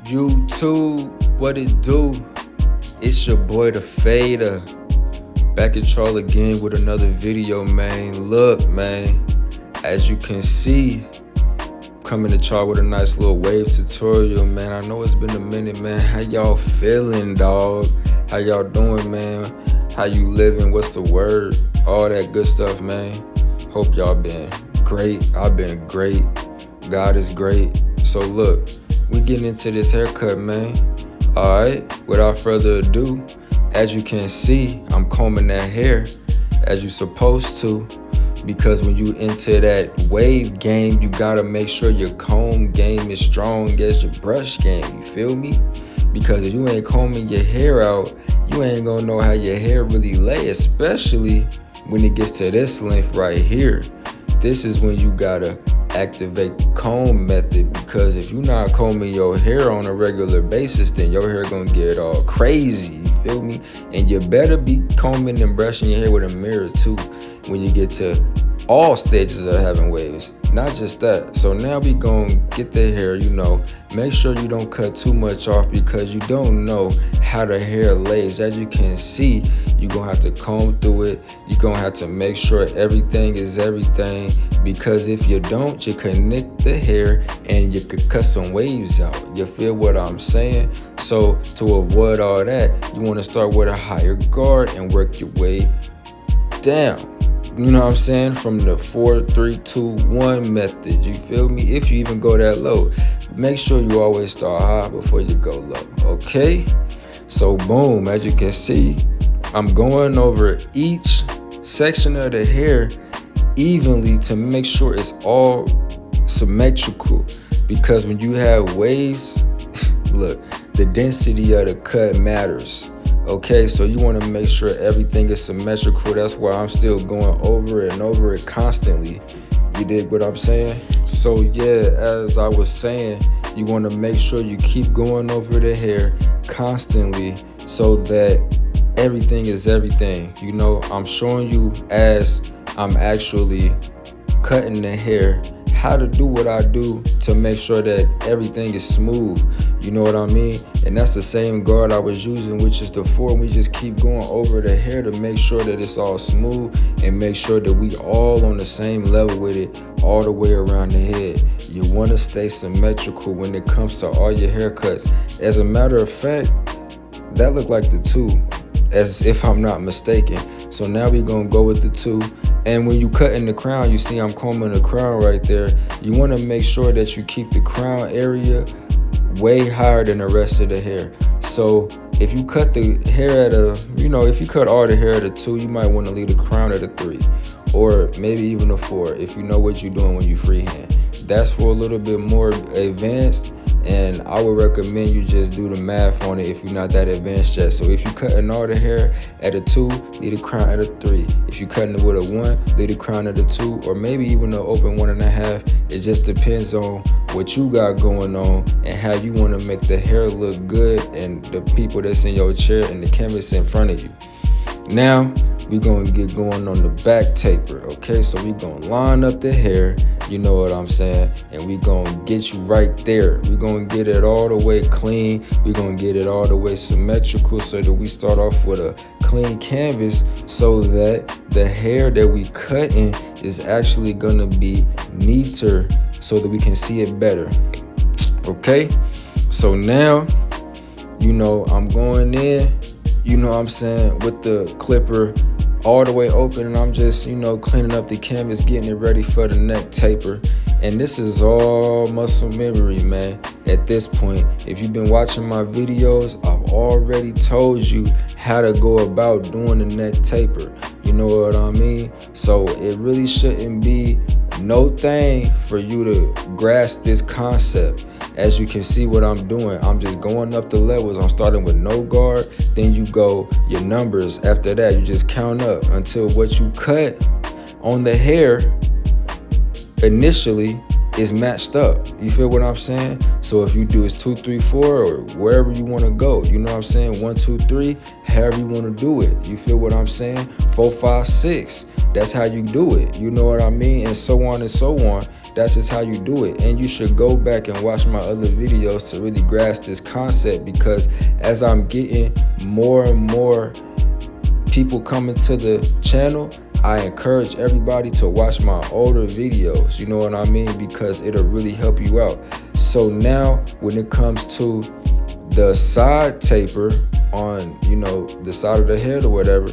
YouTube, what it do? It's your boy the Fader, back at y'all again with another video, man. Look, man, as you can see, coming to y'all with a nice little wave tutorial, man. I know it's been a minute, man. How y'all feeling, dog? How y'all doing, man? How you living? What's the word? All that good stuff, man. Hope y'all been great. I've been great. God is great. So look, we getting into this haircut, man. Alright, without further ado, as you can see, I'm combing that hair as you supposed to, because when you into that wave game, you gotta make sure your comb game is strong as your brush game, you feel me? Because if you ain't combing your hair out, you ain't gonna know how your hair really lay, especially when it gets to this length right here. This is when you gotta activate the comb method, because if you're not combing your hair on a regular basis, then your hair gonna get all crazy, you feel me? And you better be combing and brushing your hair with a mirror too when you get to all stages of having waves, not just that. So now we gonna get the hair, make sure you don't cut too much off, because you don't know how the hair lays. As you can see, you're gonna have to comb through it. You're gonna have to make sure everything is everything, because if you don't, you can nick the hair and you could cut some waves out. You feel what I'm saying? So to avoid all that, you wanna start with a higher guard and work your way down. You know what I'm saying? From the 4, 3, 2, 1 method. You feel me? If you even go that low, make sure you always start high before you go low. Okay? So boom, as you can see, I'm going over each section of the hair evenly to make sure it's all symmetrical. Because when you have waves, look, the density of the cut matters. Okay, so you want to make sure everything is symmetrical. That's why I'm still going over it and over it constantly. You dig what I'm saying? So yeah, as I was saying, you want to make sure you keep going over the hair constantly so that everything is everything. I'm showing you as I'm actually cutting the hair how to do what I do to make sure that everything is smooth. You know what I mean? And that's the same guard I was using, which is the 4. We just keep going over the hair to make sure that it's all smooth and make sure that we all on the same level with it all the way around the head. You want to stay symmetrical when it comes to all your haircuts. As a matter of fact, that looked like the 2, as if I'm not mistaken. So now we're gonna go with the 2. And when you cut in the crown, you see I'm combing the crown right there. You want to make sure that you keep the crown area way higher than the rest of the hair. So if you cut the hair at a, if you cut all the hair at a 2, you might want to leave the crown at a 3, or maybe even a 4 if you know what you're doing when you freehand. That's for a little bit more advanced, and I would recommend you just do the math on it if you're not that advanced yet. So if you're cutting all the hair at a 2, leave the crown at a 3. If you're cutting it with a 1, leave the crown at a 2, or maybe even an open 1.5. It just depends on what you got going on and how you want to make the hair look good and the people that's in your chair and the canvas in front of you. Now we're going to get going on the back taper. Okay, so we're going to line up the hair, you know what I'm saying, and we're going to get you right there. We're going to get it all the way clean. We're going to get it all the way symmetrical so that we start off with a clean canvas, so that the hair that we cutting is actually going to be neater so that we can see it better. Okay, so now I'm going in, with the clipper all the way open, and I'm just cleaning up the canvas, getting it ready for the neck taper. And this is all muscle memory, man. At this point, if you've been watching my videos, I've already told you how to go about doing the neck taper. You know what I mean? So it really shouldn't be no thing for you to grasp this concept. As you can see what I'm doing, I'm just going up the levels. I'm starting with no guard, then you go your numbers. After that, you just count up until what you cut on the hair initially is matched up. You feel what I'm saying? So if you do it's 2, 3, 4, or wherever you want to go, you know what I'm saying? 1, 2, 3, however you want to do it. You feel what I'm saying? 4, 5, 6. That's how you do it. You know what I mean? And so on and so on. That's just how you do it. And you should go back and watch my other videos to really grasp this concept, because as I'm getting more and more people coming to the channel, I encourage everybody to watch my older videos, you know what I mean, because it'll really help you out. So now when it comes to the side taper on, you know, the side of the head or whatever,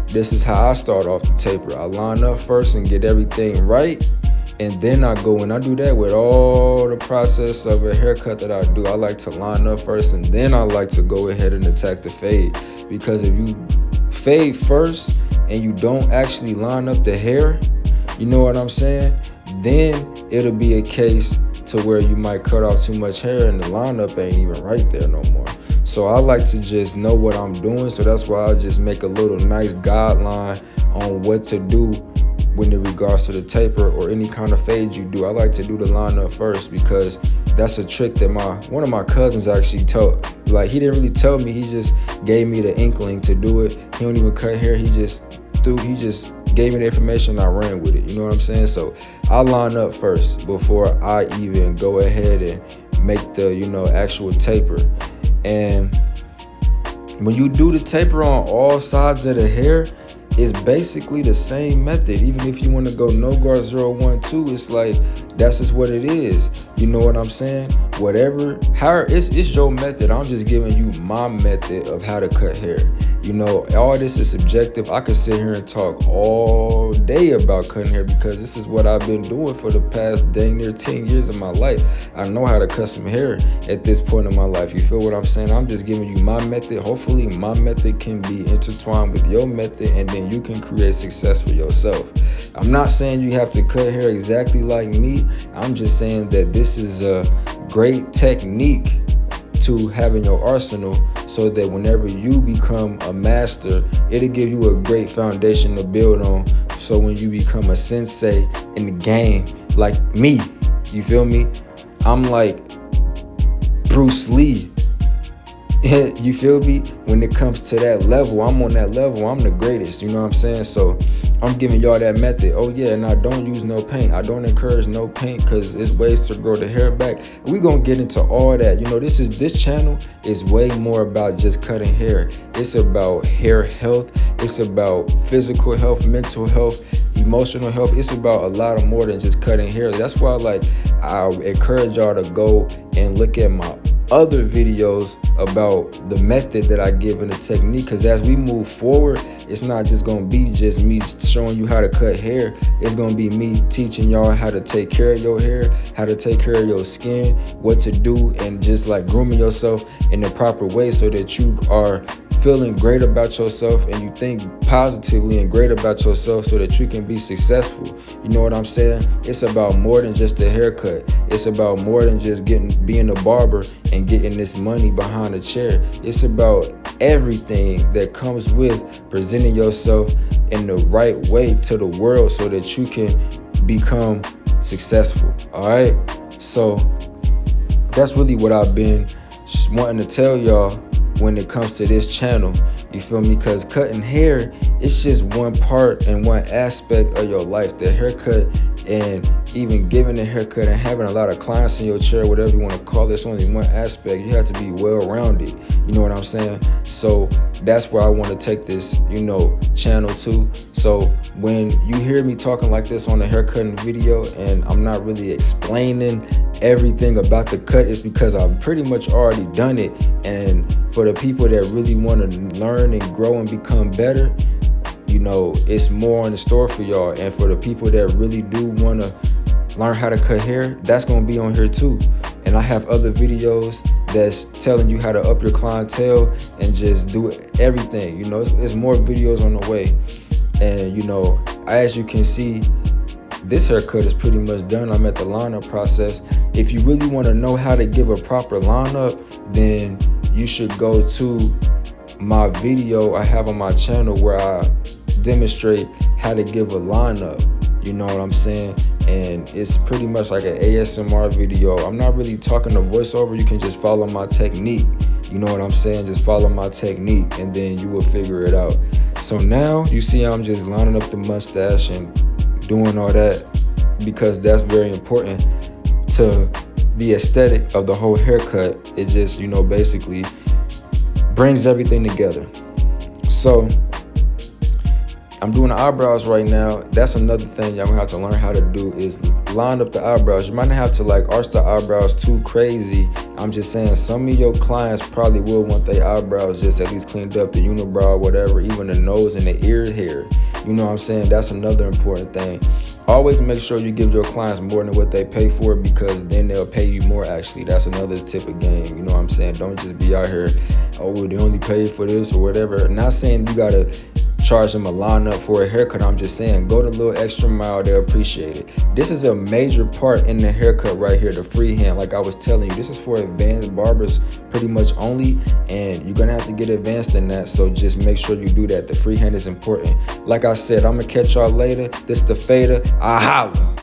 this is how I start off the taper. I line up first and get everything right, and then I go and I do that with all the process of a haircut that I do. I like to line up first, and then I like to go ahead and attack the fade, because if you fade first and you don't actually line up the hair, you know what I'm saying, then it'll be a case to where you might cut off too much hair and the lineup ain't even right there no more. So I like to just know what I'm doing, so that's why I just make a little nice guideline on what to do when in regards to the taper or any kind of fade you do. I like to do the lineup first, because that's a trick that one of my cousins actually told. Like, he didn't really tell me, he just gave me the inkling to do it. He don't even cut hair, he just gave me the information, I ran with it, you know what I'm saying? So I line up first before I even go ahead and make the, you know, actual taper. And when you do the taper on all sides of the hair, it's basically the same method. Even if you want to go no guard 0, 1, 2, it's like, that's just what it is. You know what I'm saying? Whatever, it's your method. I'm just giving you my method of how to cut hair. You know, all this is subjective. I could sit here and talk all day about cutting hair, because this is what I've been doing for the past dang near 10 years of my life. I know how to cut some hair at this point in my life. You feel what I'm saying? I'm just giving you my method. Hopefully my method can be intertwined with your method, and then you can create success for yourself. I'm not saying you have to cut hair exactly like me. I'm just saying that this is a great technique to have in your arsenal, so that whenever you become a master, it'll give you a great foundation to build on. So when you become a sensei in the game, like me, you feel me? I'm like Bruce Lee. You feel me? When it comes to that level, I'm on that level. I'm the greatest, you know what I'm saying? So I'm giving y'all that method. Oh yeah, and I don't use no paint. I don't encourage no paint, because there's ways to grow the hair back. We're gonna get into all that. You know, this channel is way more about just cutting hair. It's about hair health. It's about physical health, mental health, emotional health. It's about a lot of more than just cutting hair. That's why, like, I encourage y'all to go and look at my other videos about the method that I give and the technique, because as we move forward, it's not just gonna be just me showing you how to cut hair. It's gonna be me teaching y'all how to take care of your hair, how to take care of your skin, what to do, and just like grooming yourself in the proper way, so that you are feeling great about yourself and you think positively and great about yourself, so that you can be successful. You know what I'm saying? It's about more than just a haircut. It's about more than just being a barber and getting this money behind a chair. It's about everything that comes with presenting yourself in the right way to the world, so that you can become successful. All right, so that's really what I've been just wanting to tell y'all when it comes to this channel. You feel me? Because cutting hair, it's just one part and one aspect of your life. The haircut, and even giving a haircut and having a lot of clients in your chair, whatever you want to call it, it's only one aspect. You have to be well-rounded. You know what I'm saying? So that's where I want to take this, you know, channel to. So when you hear me talking like this on a haircutting video and I'm not really explaining everything about the cut, it's because I've pretty much already done it. And for the people that really want to learn and grow and become better, you know, it's more in the store for y'all. And for the people that really do want to learn how to cut hair, that's going to be on here too. And I have other videos that's telling you how to up your clientele and just do everything. You know, it's more videos on the way. And, you know, as you can see, this haircut is pretty much done. I'm at the lineup process. If you really want to know how to give a proper lineup, then you should go to my video I have on my channel where I demonstrate how to give a lineup. You know what I'm saying? And it's pretty much like an ASMR video. I'm not really talking to voiceover. You can just follow my technique. You know what I'm saying? Just follow my technique and then you will figure it out. So now you see I'm just lining up the mustache and doing all that because that's very important to the aesthetic of the whole haircut. It just, basically brings everything together. So I'm doing the eyebrows right now. That's another thing y'all gonna have to learn how to do is line up the eyebrows. You might not have to arch the eyebrows too crazy. I'm just saying some of your clients probably will want their eyebrows just at least cleaned up, the unibrow, whatever, even the nose and the ear hair. You know what I'm saying? That's another important thing. Always make sure you give your clients more than what they pay for, because then they'll pay you more actually. That's another tip of game. You know what I'm saying? Don't just be out here, oh, they only pay for this or whatever. Not saying you gotta charge them a lineup for a haircut. I'm just saying go the little extra mile, they'll appreciate it. This is a major part in the haircut right here, the freehand. Like I was telling you, this is for advanced barbers pretty much only, and you're gonna have to get advanced in that, so just make sure you do that. The freehand is important. Like I said, I'm gonna catch y'all later. This the fader. I holla.